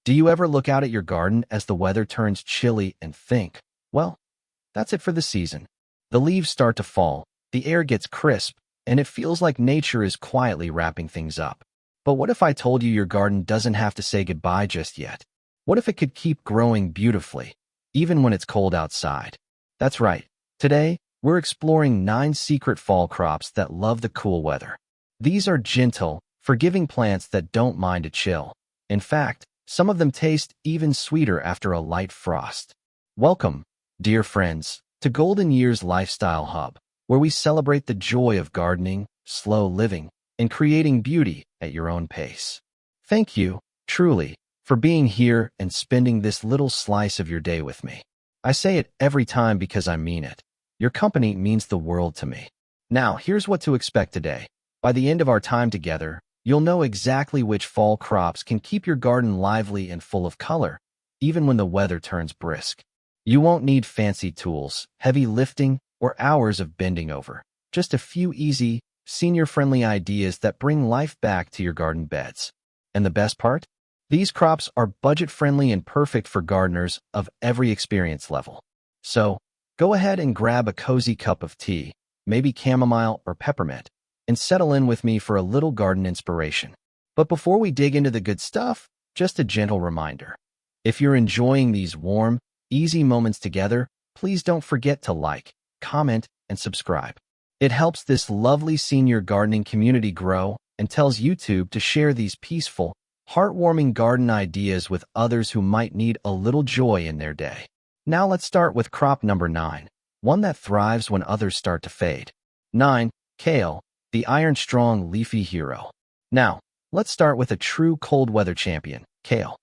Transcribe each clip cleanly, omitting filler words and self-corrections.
Do you ever look out at your garden as the weather turns chilly and think, well, that's it for the season? The leaves start to fall, the air gets crisp, and it feels like nature is quietly wrapping things up. But what if I told you your garden doesn't have to say goodbye just yet? What if it could keep growing beautifully, even when it's cold outside? That's right. Today, we're exploring 9 secret fall crops that love the cool weather. These are gentle, forgiving plants that don't mind a chill. In fact, some of them taste even sweeter after a light frost. Welcome, dear friends, to Golden Year's Lifestyle Hub, where we celebrate the joy of gardening, slow living, and creating beauty at your own pace. Thank you, truly, for being here and spending this little slice of your day with me. I say it every time because I mean it. Your company means the world to me. Now, here's what to expect today. By the end of our time together, you'll know exactly which fall crops can keep your garden lively and full of color, even when the weather turns brisk. You won't need fancy tools, heavy lifting, or hours of bending over. Just a few easy, senior-friendly ideas that bring life back to your garden beds. And the best part? These crops are budget-friendly and perfect for gardeners of every experience level. So, go ahead and grab a cozy cup of tea, maybe chamomile or peppermint, and settle in with me for a little garden inspiration. But before we dig into the good stuff, just a gentle reminder. If you're enjoying these warm, easy moments together, please don't forget to like, comment, and subscribe. It helps this lovely senior gardening community grow and tells YouTube to share these peaceful, heartwarming garden ideas with others who might need a little joy in their day. Now let's start with crop number 9, one that thrives when others start to fade. 9. Kale, the iron-strong leafy hero. Now, let's start with a true cold weather champion, kale.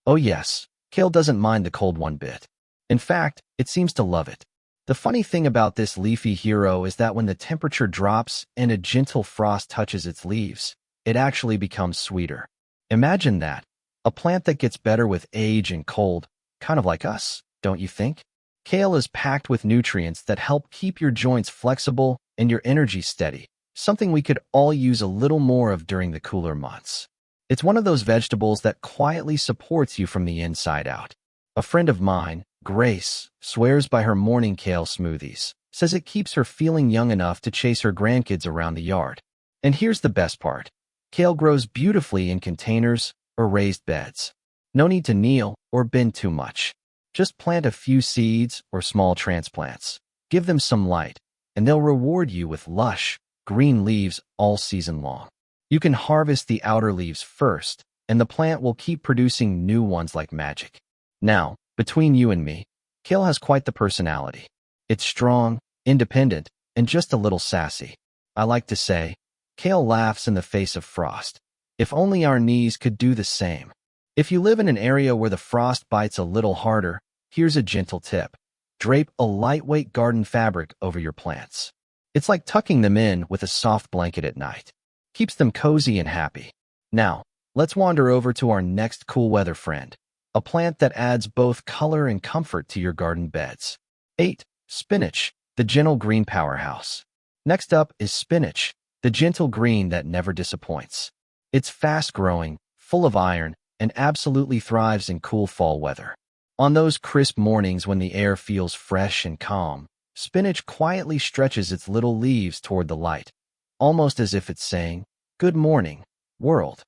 Oh yes, kale doesn't mind the cold one bit. In fact, it seems to love it. The funny thing about this leafy hero is that when the temperature drops and a gentle frost touches its leaves, it actually becomes sweeter. Imagine that, a plant that gets better with age and cold, kind of like us, don't you think? Kale is packed with nutrients that help keep your joints flexible and your energy steady, something we could all use a little more of during the cooler months. It's one of those vegetables that quietly supports you from the inside out. A friend of mine, Grace, swears by her morning kale smoothies, says it keeps her feeling young enough to chase her grandkids around the yard. And here's the best part. Kale grows beautifully in containers or raised beds. No need to kneel or bend too much. Just plant a few seeds or small transplants. Give them some light, and they'll reward you with lush, green leaves all season long. You can harvest the outer leaves first, and the plant will keep producing new ones like magic. Now, between you and me, kale has quite the personality. It's strong, independent, and just a little sassy. I like to say, kale laughs in the face of frost. If only our knees could do the same. If you live in an area where the frost bites a little harder, here's a gentle tip. Drape a lightweight garden fabric over your plants. It's like tucking them in with a soft blanket at night. Keeps them cozy and happy. Now, let's wander over to our next cool weather friend, a plant that adds both color and comfort to your garden beds. 8. Spinach, the gentle green powerhouse. Next up is spinach, the gentle green that never disappoints. It's fast-growing, full of iron, and absolutely thrives in cool fall weather. On those crisp mornings when the air feels fresh and calm, spinach quietly stretches its little leaves toward the light, almost as if it's saying, "Good morning, world."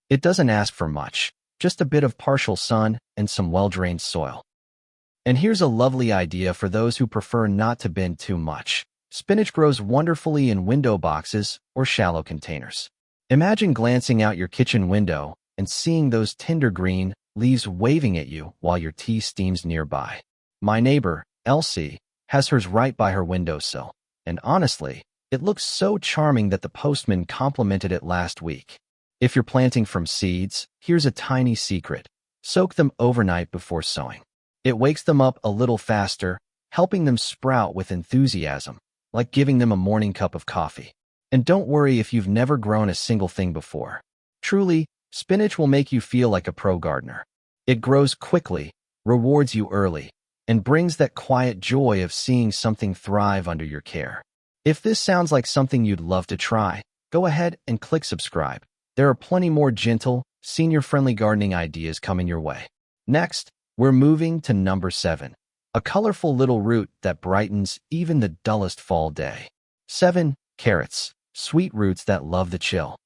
It doesn't ask for much, just a bit of partial sun and some well-drained soil. And here's a lovely idea for those who prefer not to bend too much. Spinach grows wonderfully in window boxes or shallow containers. Imagine glancing out your kitchen window and seeing those tender green leaves waving at you while your tea steams nearby. My neighbor, Elsie, has hers right by her windowsill, and honestly, it looks so charming that the postman complimented it last week. If you're planting from seeds, here's a tiny secret. Soak them overnight before sowing. It wakes them up a little faster, helping them sprout with enthusiasm, like giving them a morning cup of coffee. And don't worry if you've never grown a single thing before. Truly, spinach will make you feel like a pro gardener. It grows quickly, rewards you early, and brings that quiet joy of seeing something thrive under your care. If this sounds like something you'd love to try, go ahead and click subscribe. There are plenty more gentle, senior-friendly gardening ideas coming your way. Next, we're moving to number 7, a colorful little root that brightens even the dullest fall day. 7. Carrots, sweet roots that love the chill.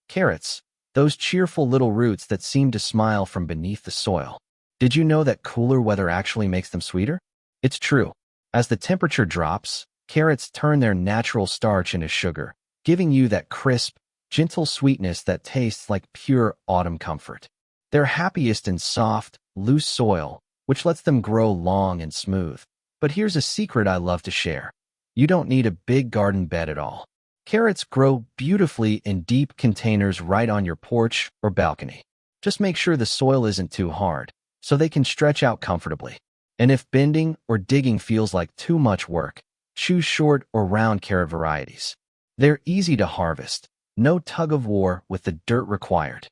Carrots, those cheerful little roots that seem to smile from beneath the soil. Did you know that cooler weather actually makes them sweeter? It's true. As the temperature drops, carrots turn their natural starch into sugar, giving you that crisp, gentle sweetness that tastes like pure autumn comfort. They're happiest in soft, loose soil, which lets them grow long and smooth. But here's a secret I love to share. You don't need a big garden bed at all. Carrots grow beautifully in deep containers right on your porch or balcony. Just make sure the soil isn't too hard, so they can stretch out comfortably. And if bending or digging feels like too much work, choose short or round carrot varieties. They're easy to harvest, no tug-of-war with the dirt required.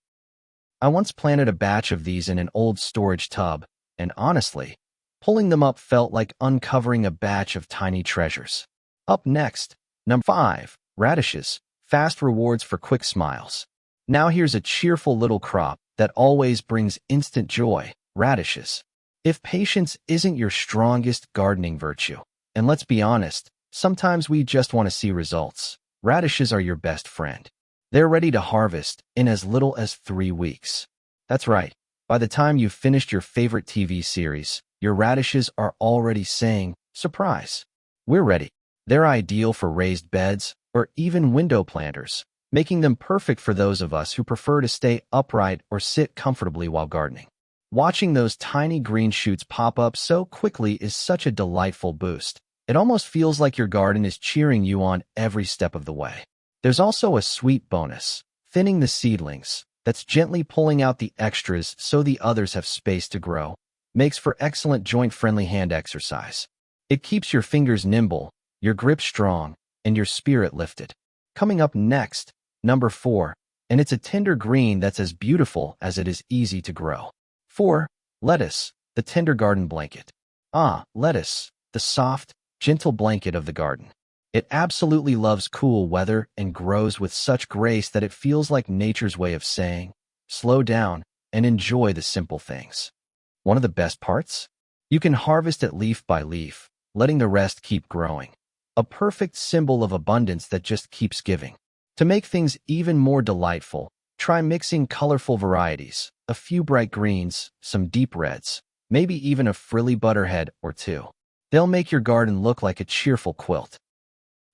I once planted a batch of these in an old storage tub, and honestly, pulling them up felt like uncovering a batch of tiny treasures. Up next, number 5, radishes, fast rewards for quick smiles. Now here's a cheerful little crop that always brings instant joy, radishes. If patience isn't your strongest gardening virtue, and let's be honest, sometimes we just want to see results, radishes are your best friend. They're ready to harvest in as little as 3 weeks. That's right. By the time you've finished your favorite TV series, your radishes are already saying, "Surprise! We're ready." They're ideal for raised beds or even window planters, making them perfect for those of us who prefer to stay upright or sit comfortably while gardening. Watching those tiny green shoots pop up so quickly is such a delightful boost. It almost feels like your garden is cheering you on every step of the way. There's also a sweet bonus, thinning the seedlings, that's gently pulling out the extras so the others have space to grow. Makes for excellent joint-friendly hand exercise. It keeps your fingers nimble, your grip strong, and your spirit lifted. Coming up next, number 4, and it's a tender green that's as beautiful as it is easy to grow. 4. Lettuce, the tender garden blanket. Lettuce, the soft, gentle blanket of the garden. It absolutely loves cool weather and grows with such grace that it feels like nature's way of saying, slow down and enjoy the simple things. One of the best parts? You can harvest it leaf by leaf, letting the rest keep growing. A perfect symbol of abundance that just keeps giving. To make things even more delightful, try mixing colorful varieties, a few bright greens, some deep reds, maybe even a frilly butterhead or 2. They'll make your garden look like a cheerful quilt.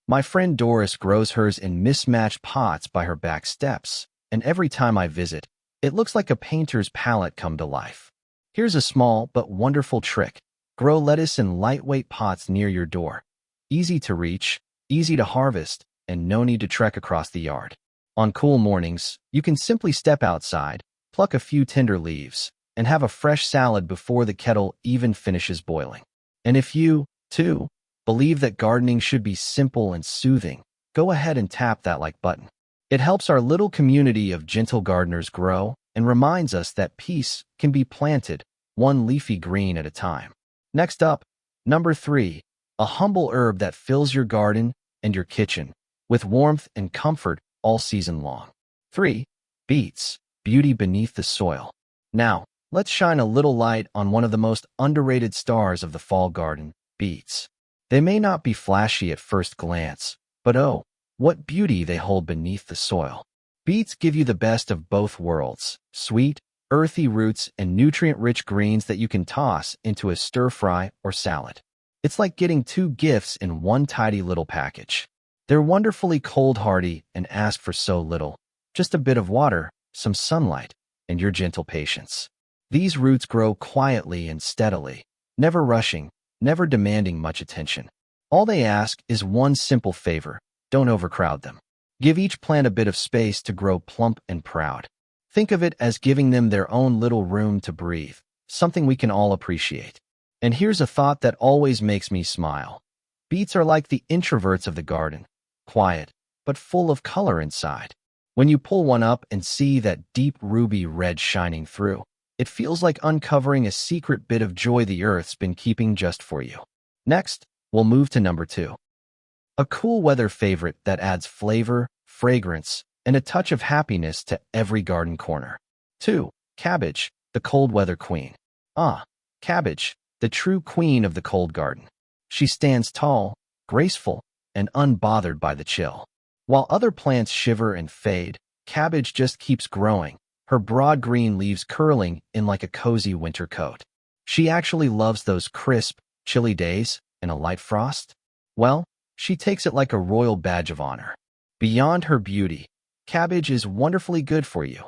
My friend Doris grows hers in mismatched pots by her back steps, and every time I visit, it looks like a painter's palette come to life. Here's a small but wonderful trick. Grow lettuce in lightweight pots near your door. Easy to reach, easy to harvest, and no need to trek across the yard. On cool mornings, you can simply step outside, pluck a few tender leaves, and have a fresh salad before the kettle even finishes boiling. And if you, too, believe that gardening should be simple and soothing, go ahead and tap that like button. It helps our little community of gentle gardeners grow and reminds us that peace can be planted, one leafy green at a time. Next up, number 3, a humble herb that fills your garden and your kitchen with warmth and comfort all season long. 3. Beets, beauty beneath the soil. Now, let's shine a little light on one of the most underrated stars of the fall garden, beets. They may not be flashy at first glance, but oh, what beauty they hold beneath the soil. Beets give you the best of both worlds, sweet, earthy roots and nutrient-rich greens that you can toss into a stir-fry or salad. It's like getting 2 gifts in one tidy little package. They're wonderfully cold-hardy and ask for so little, just a bit of water, some sunlight, and your gentle patience. These roots grow quietly and steadily, never rushing, never demanding much attention. All they ask is one simple favor: don't overcrowd them. Give each plant a bit of space to grow plump and proud. Think of it as giving them their own little room to breathe, something we can all appreciate. And here's a thought that always makes me smile. Beets are like the introverts of the garden, quiet, but full of color inside. When you pull one up and see that deep ruby red shining through, it feels like uncovering a secret bit of joy the earth's been keeping just for you. Next, we'll move to number 2. A cool weather favorite that adds flavor, fragrance, and a touch of happiness to every garden corner. 2. Cabbage, the cold weather queen. Cabbage, the true queen of the cold garden. She stands tall, graceful, and unbothered by the chill. While other plants shiver and fade, cabbage just keeps growing, her broad green leaves curling in like a cozy winter coat. She actually loves those crisp, chilly days and a light frost. Well, she takes it like a royal badge of honor. Beyond her beauty, cabbage is wonderfully good for you,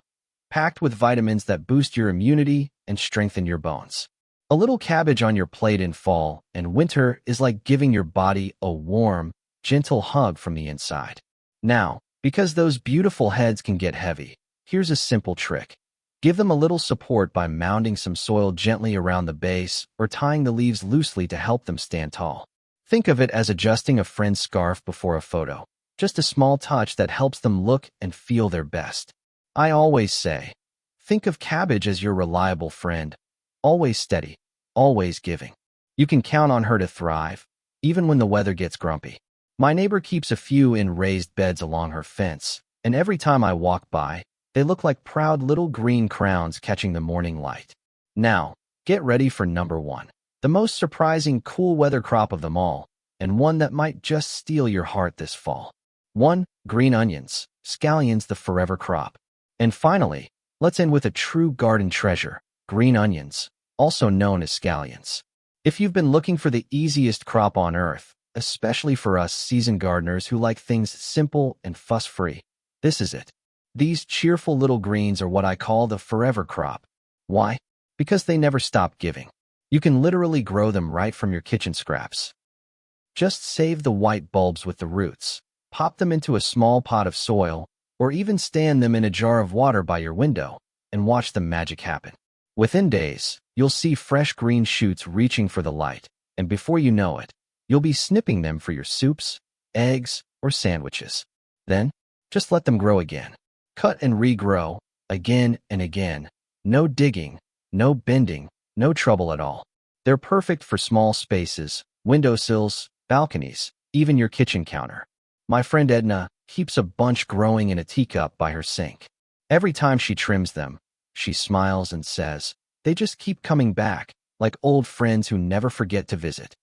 packed with vitamins that boost your immunity and strengthen your bones. A little cabbage on your plate in fall and winter is like giving your body a warm, gentle hug from the inside. Now, because those beautiful heads can get heavy, here's a simple trick. Give them a little support by mounding some soil gently around the base or tying the leaves loosely to help them stand tall. Think of it as adjusting a friend's scarf before a photo, just a small touch that helps them look and feel their best. I always say, think of cabbage as your reliable friend, always steady, always giving. You can count on her to thrive, even when the weather gets grumpy. My neighbor keeps a few in raised beds along her fence, and every time I walk by, they look like proud little green crowns catching the morning light. Now, get ready for number 1, the most surprising cool weather crop of them all, and one that might just steal your heart this fall. 1. Green onions, scallions the forever crop. And finally, let's end with a true garden treasure, green onions, also known as scallions. If you've been looking for the easiest crop on earth, especially for us seasoned gardeners who like things simple and fuss-free, this is it. These cheerful little greens are what I call the forever crop. Why? Because they never stop giving. You can literally grow them right from your kitchen scraps. Just save the white bulbs with the roots, pop them into a small pot of soil, or even stand them in a jar of water by your window, and watch the magic happen. Within days, you'll see fresh green shoots reaching for the light, and before you know it, you'll be snipping them for your soups, eggs, or sandwiches. Then, just let them grow again. Cut and regrow, again and again. No digging, no bending, no trouble at all. They're perfect for small spaces, windowsills, balconies, even your kitchen counter. My friend Edna keeps a bunch growing in a teacup by her sink. Every time she trims them, she smiles and says, they just keep coming back, like old friends who never forget to visit.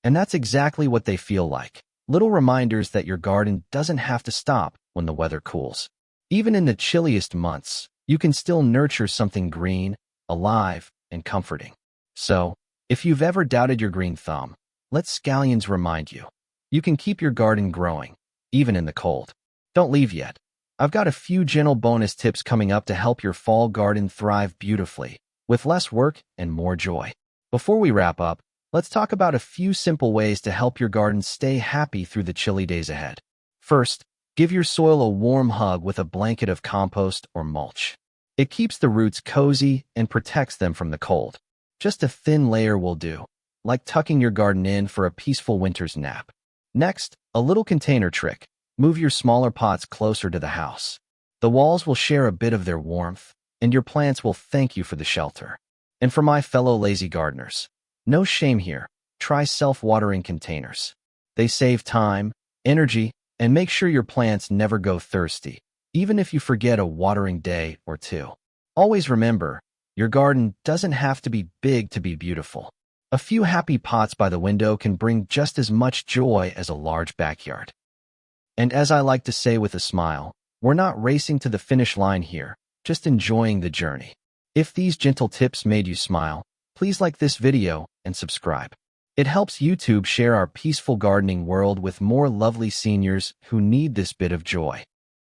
And that's exactly what they feel like. Little reminders that your garden doesn't have to stop when the weather cools. Even in the chilliest months, you can still nurture something green, alive, and comforting. So, if you've ever doubted your green thumb, let scallions remind you. You can keep your garden growing, even in the cold. Don't leave yet. I've got a few gentle bonus tips coming up to help your fall garden thrive beautifully, with less work and more joy. Before we wrap up, let's talk about a few simple ways to help your garden stay happy through the chilly days ahead. First, give your soil a warm hug with a blanket of compost or mulch. It keeps the roots cozy and protects them from the cold. Just a thin layer will do, like tucking your garden in for a peaceful winter's nap. Next, a little container trick. Move your smaller pots closer to the house. The walls will share a bit of their warmth, and your plants will thank you for the shelter. And for my fellow lazy gardeners, no shame here. Try self-watering containers. They save time, energy, and make sure your plants never go thirsty, even if you forget a watering day or two. Always remember, your garden doesn't have to be big to be beautiful. A few happy pots by the window can bring just as much joy as a large backyard. And as I like to say with a smile, we're not racing to the finish line here, just enjoying the journey. If these gentle tips made you smile, please like this video and subscribe. It helps YouTube share our peaceful gardening world with more lovely seniors who need this bit of joy.